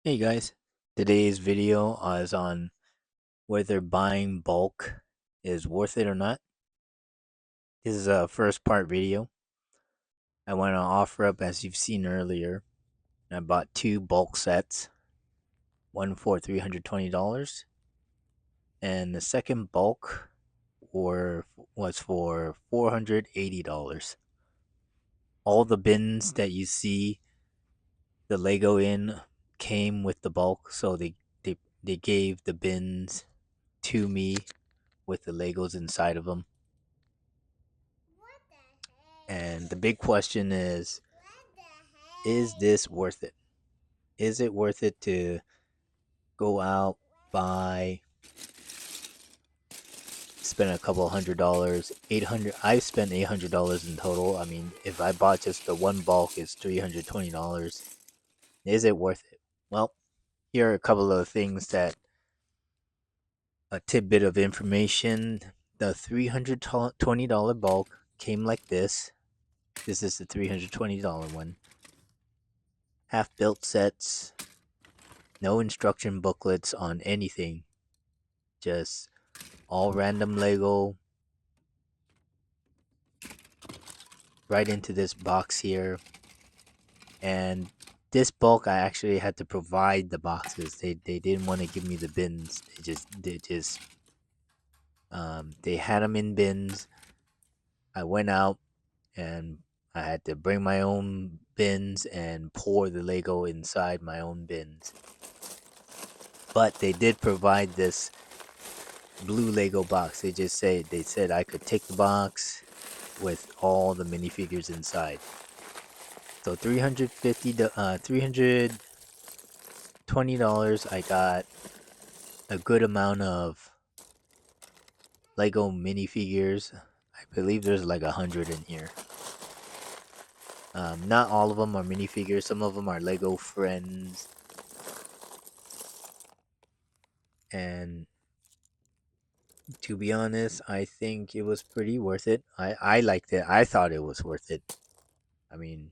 Hey guys, today's video is on whether buying bulk is worth it or not. This is a first part video. I want to offer up, as you've seen earlier, I bought two bulk sets, one for $320, and the second bulk was for $480. All the bins that you see the Lego in came with the bulk, so they gave the bins to me with the Legos inside of them. And the big question is this worth it? Is it worth it to go out, buy, spend a couple $100, 800? I've spent $800 in total. I mean, if I bought just the one bulk, it's $320. Is it worth it? Well, here are a couple of things that a tidbit of information. The $320 bulk came like this. This is the $320 one. Half built sets, no instruction booklets on anything, just all random Lego right into this box here. And this bulk, I actually had to provide the boxes. They didn't want to give me the bins. They had them in bins. I went out and I had to bring my own bins and pour the Lego inside my own bins. But they did provide this blue Lego box. They said I could take the box with all the minifigures inside. So $320, I got a good amount of Lego minifigures. I believe there's like 100 in here. Not all of them are minifigures. Some of them are Lego friends. And to be honest, I think it was pretty worth it. I liked it. I thought it was worth it. I mean,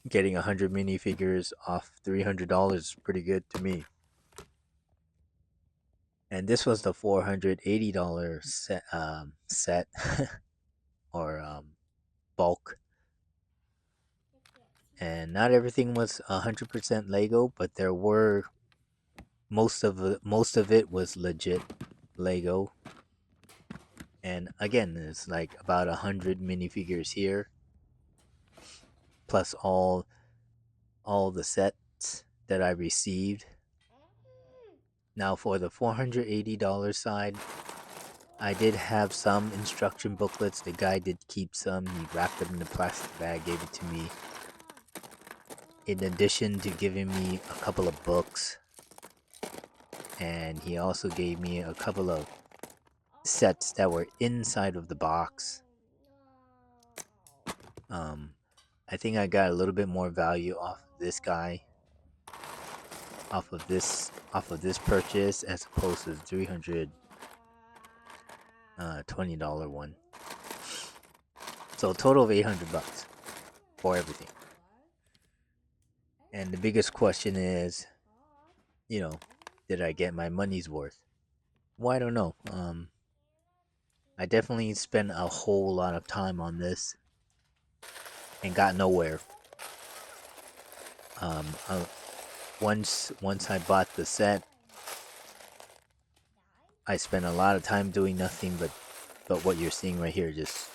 getting 100 minifigures off $300 is pretty good to me. And this was the $480 set or bulk. And not everything was 100% Lego, but there were most of it was legit Lego. And again, it's like about 100 minifigures here, plus all the sets that I received. Now for the $480 side, I did have some instruction booklets. The guy did keep some. He wrapped them in a plastic bag, gave it to me. In addition to giving me a couple of books, and he also gave me a couple of sets that were inside of the box. Um, I think I got a little bit more value off of this guy, off of this purchase as opposed to the $320 one. So a total of $800 for everything. And the biggest question is, you know, did I get my money's worth? Well, I don't know. I definitely spent a whole lot of time on this and got nowhere. Um, uh, once I bought the set, I spent a lot of time doing nothing but what you're seeing right here, just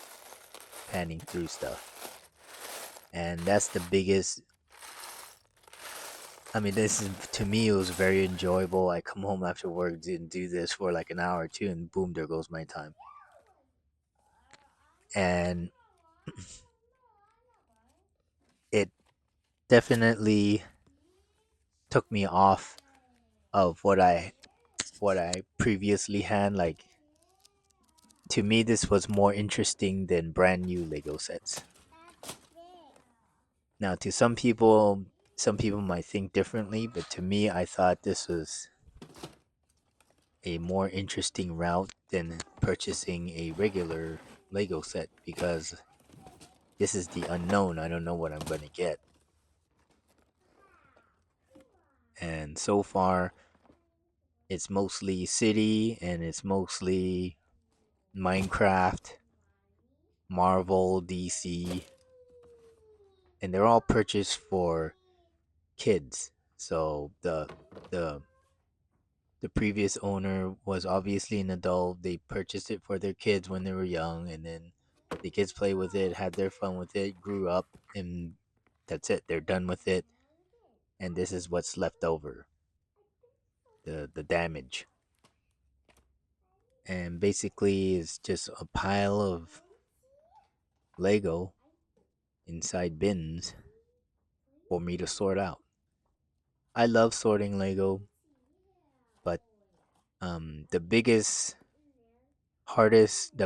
panning through stuff. And that's the biggest. I mean, this is to me it was very enjoyable. I come home after work and do this for like an hour or two, and boom, there goes my time. And it definitely took me off of what I previously had. Like to me, this was more interesting than brand new Lego sets. Now, to some people might think differently, but to me, I thought this was a more interesting route than purchasing a regular Lego set because this is the unknown. I don't know what I'm going to get. And so far, it's mostly city and it's mostly Minecraft, Marvel, DC, and they're all purchased for kids. So the the previous owner was obviously an adult. They purchased it for their kids when they were young, and then the kids played with it, had their fun with it, grew up, and that's it. They're done with it, and this is what's left over, the damage. And basically, it's just a pile of Lego inside bins for me to sort out. I love sorting Lego, but the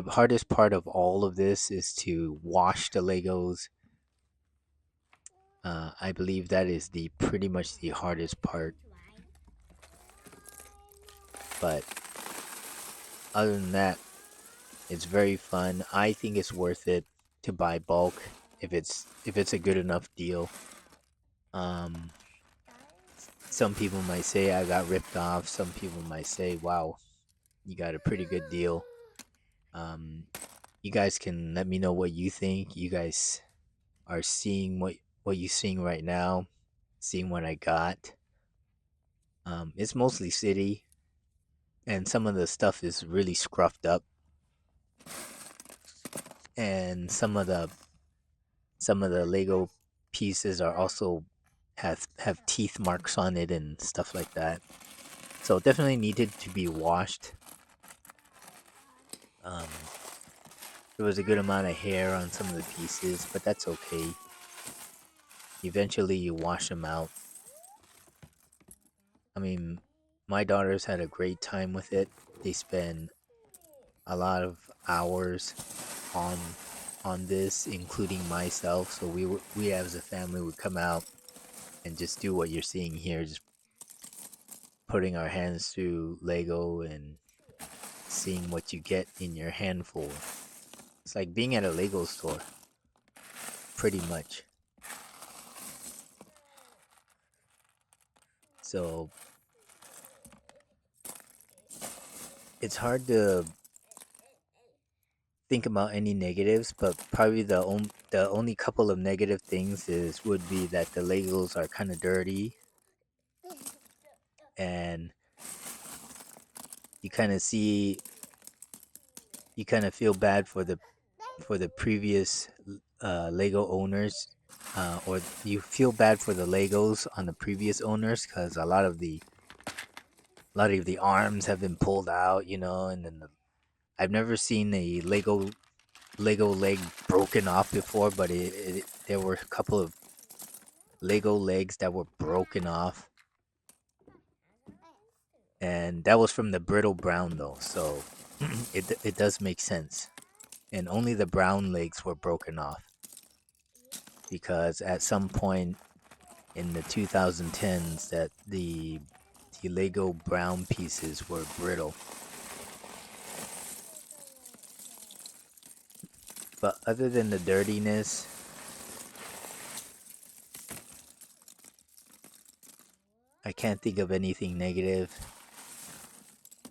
hardest part of all of this is to wash the Legos. I believe that is the pretty much the hardest part. But other than that, it's very fun. I think it's worth it to buy bulk if it's a good enough deal. Um, some people might say I got ripped off. Some people might say, "Wow, you got a pretty good deal." Um, you guys can let me know what you think. You guys are seeing what you seeing right now, seeing what I got. It's mostly city, and some of the stuff is really scruffed up, and some of the Lego pieces are also have teeth marks on it and stuff like that. So definitely needed to be washed. Um, there was a good amount of hair on some of the pieces, but that's okay. Eventually, you wash them out. I mean, my daughters had a great time with it. They spend a lot of hours on this, including myself. So we as a family would come out and just do what you're seeing here, just putting our hands through Lego and seeing what you get in your handful. It's like being at a Lego store, pretty much. So it's hard to think about any negatives, but probably the only couple of negative things is would be that the Legos are kind of dirty, and you kind of see you kind of feel bad for the previous Lego owners, or you feel bad for the Legos on the previous owners because a lot of the arms have been pulled out, and then I've never seen a Lego leg broken off before, but there were a couple of Lego legs that were broken off, and that was from the brittle brown though, so it does make sense. And only the brown legs were broken off because at some point in the 2010s that the Lego brown pieces were brittle. But other than the dirtiness, I can't think of anything negative.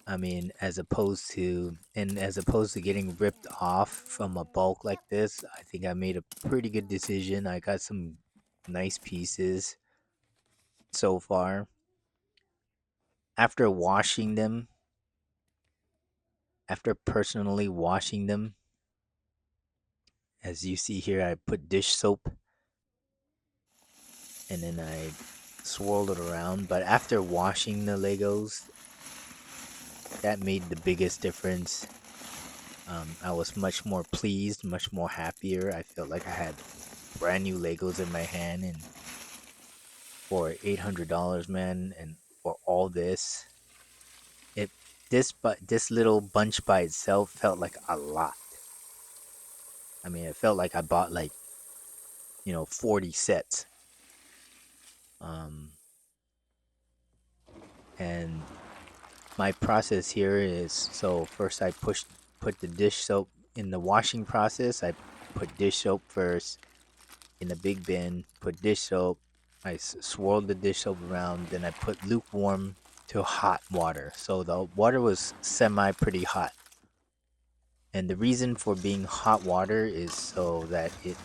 I mean, as opposed to getting ripped off from a bulk like this, I think I made a pretty good decision. I got some nice pieces so far. After washing them, after personally washing them, as you see here, I put dish soap and then I swirled it around. But after washing the Legos, that made the biggest difference. I was much more pleased, much more happier. I felt like I had brand new Legos in my hand, and for $800, man, and for all this, it this little bunch by itself felt like a lot. I mean, it felt like I bought like 40 sets. Um, and my process here is so first I put the dish soap in the washing process. I put dish soap first in the big bin, put dish soap, I swirled the dish over around, then I put lukewarm to hot water. So the water was semi pretty hot. And the reason for being hot water is so that it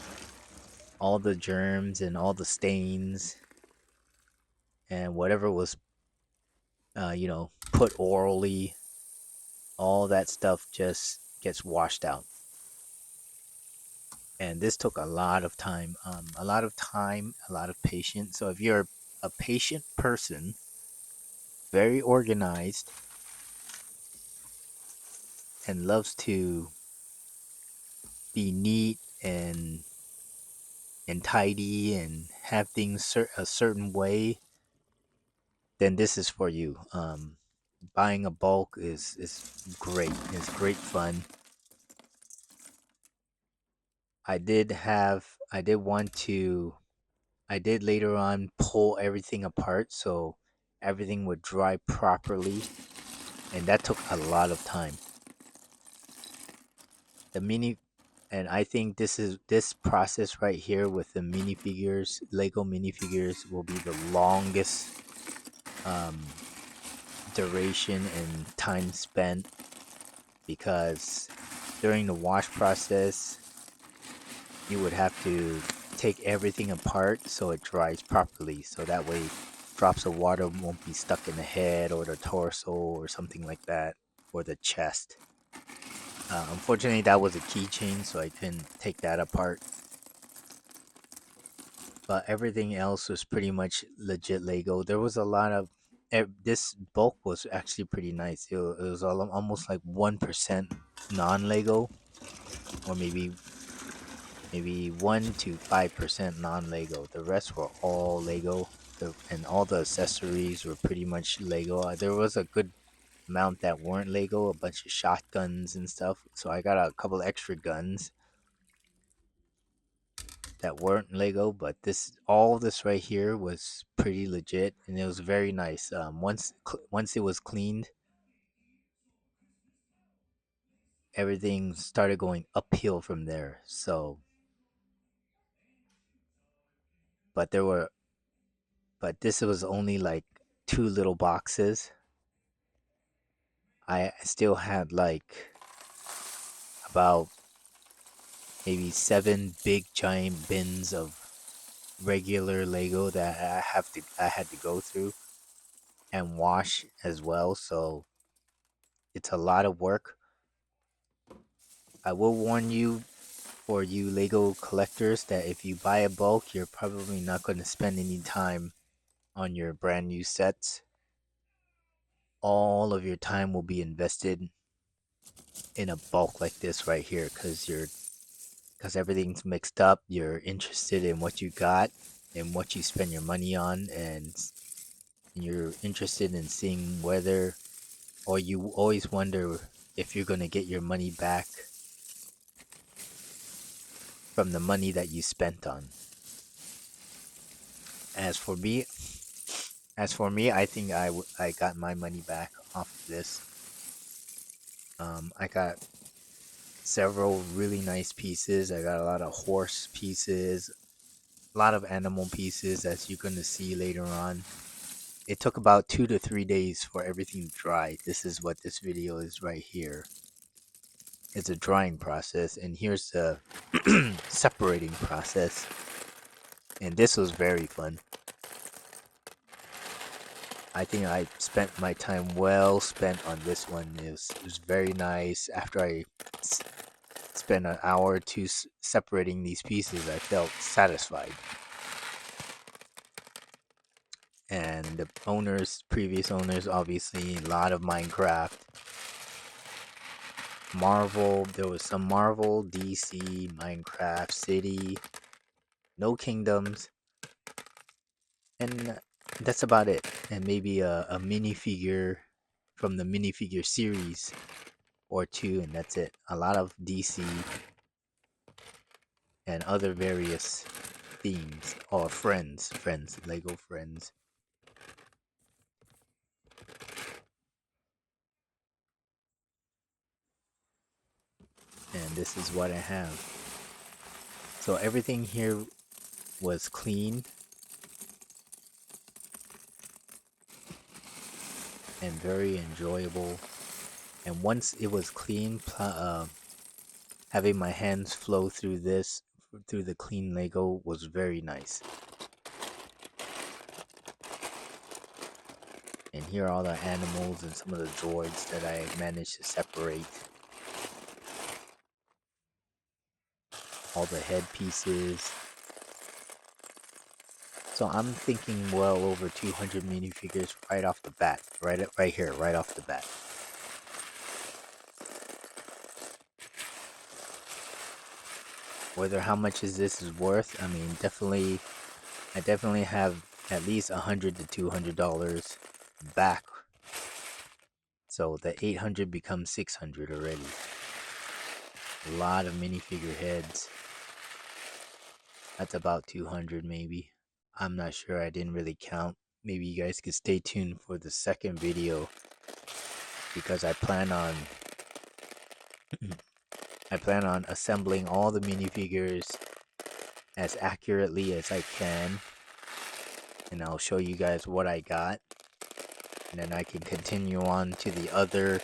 all the germs and all the stains and whatever was put orally, all that stuff just gets washed out. And this took a lot of time, a lot of patience. So if you're a patient person, very organized, and loves to be neat and tidy and have things a certain way, then this is for you. Buying a bulk is great. It's great fun. I did want to I did later on pull everything apart so everything would dry properly, and that took a lot of time. The mini and I think this process right here with the minifigures, Lego minifigures, will be the longest um, duration and time spent because during the wash process, you would have to take everything apart so it dries properly. So that way, drops of water won't be stuck in the head or the torso or something like that, or the chest. Unfortunately, that was a keychain, so I couldn't take that apart. But everything else was pretty much legit Lego. There was a lot of this bulk was actually pretty nice. It was almost like 1% non-Lego, or maybe 1 to 5% non-Lego. The rest were all Lego. And all the accessories were pretty much Lego. There was a good amount that weren't Lego, a bunch of shotguns and stuff. So I got a couple extra guns that weren't Lego, but all this right here was pretty legit, and it was very nice. Once it was cleaned, everything started going uphill from there. So, but there were, but this was only like two little boxes. I still had like about maybe seven big giant bins of regular Lego that I had to go through and wash as well. So it's a lot of work. I will warn you, for you Lego collectors, that if you buy a bulk, you're probably not going to spend any time on your brand new sets. All of your time will be invested in a bulk like this right here because everything's mixed up. You're interested in what you got and what you spend your money on, and you're interested in seeing whether, or you always wonder if you're going to get your money back from the money that you spent on. As for me, I think I got my money back off of this. I got several really nice pieces. I got a lot of horse pieces, a lot of animal pieces, as you're going to see later on. It took about 2 to 3 days for everything to dry. This is what this video is right here. It's a drying process, and here's the separating process. And this was very fun. I think I spent my time well spent on this one. It was very nice. After I spent an hour or two separating these pieces, I felt satisfied. And the previous owners, obviously, a lot of Minecraft, Marvel. There was some Marvel, DC, Minecraft, City, no Kingdoms, and that's about it. And maybe a minifigure from the minifigure series or two, and that's it. A lot of DC and other various themes, or friends, Lego friends. And this is what I have. So everything here was clean. and very enjoyable. And once it was clean, having my hands flow through through the clean Lego was very nice. And here are all the animals and some of the droids that I managed to separate. All the head pieces. So I'm thinking well over 200 minifigures right off the bat. Right here, right off the bat. Whether how much this is worth, I mean, I definitely have at least $100 to $200 back. So the 800 becomes 600 already. A lot of minifigure heads. That's about 200 maybe. I'm not sure. I didn't really count. Maybe you guys could stay tuned for the second video, because I plan on assembling all the minifigures as accurately as I can, and I'll show you guys what I got, and then I can continue on to the other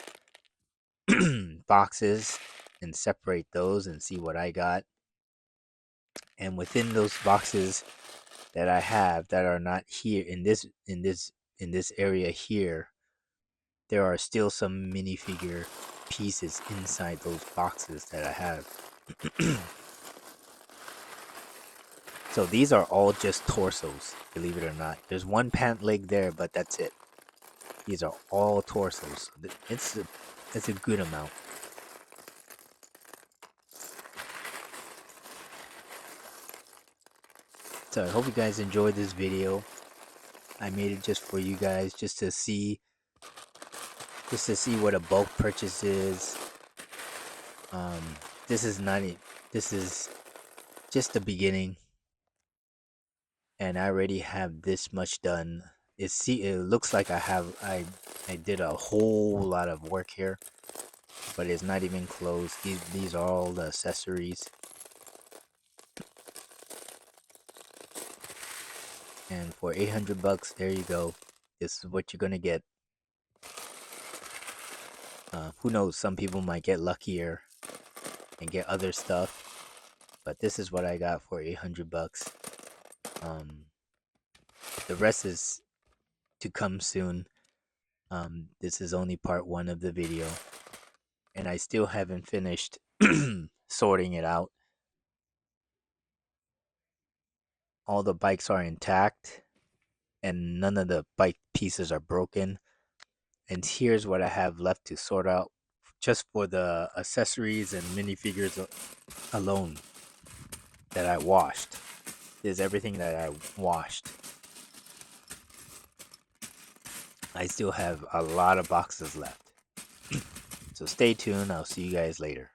boxes and separate those and see what I got. And within those boxes that I have that are not here in this area here, there are still some minifigure pieces inside those boxes that I have. So these are all just torsos, believe it or not. There's one pant leg there, but that's it. These are all torsos. It's a good amount. So I hope you guys enjoyed this video. I made it just for you guys, just to see what a bulk purchase is. This is not it. This is just the beginning, and I already have this much done. It looks like I did a whole lot of work here, but it's not even close. These are all the accessories. And for 800 bucks, there you go. This is what you're gonna get. Who knows? Some people might get luckier and get other stuff, but this is what I got for 800 bucks. The rest is to come soon. This is only part 1 of the video, and I still haven't finished sorting it out. All the bikes are intact, and none of the bike pieces are broken. And here's what I have left to sort out, just for the accessories and minifigures alone that I washed. Is everything that I washed. I still have a lot of boxes left. So stay tuned. I'll see you guys later.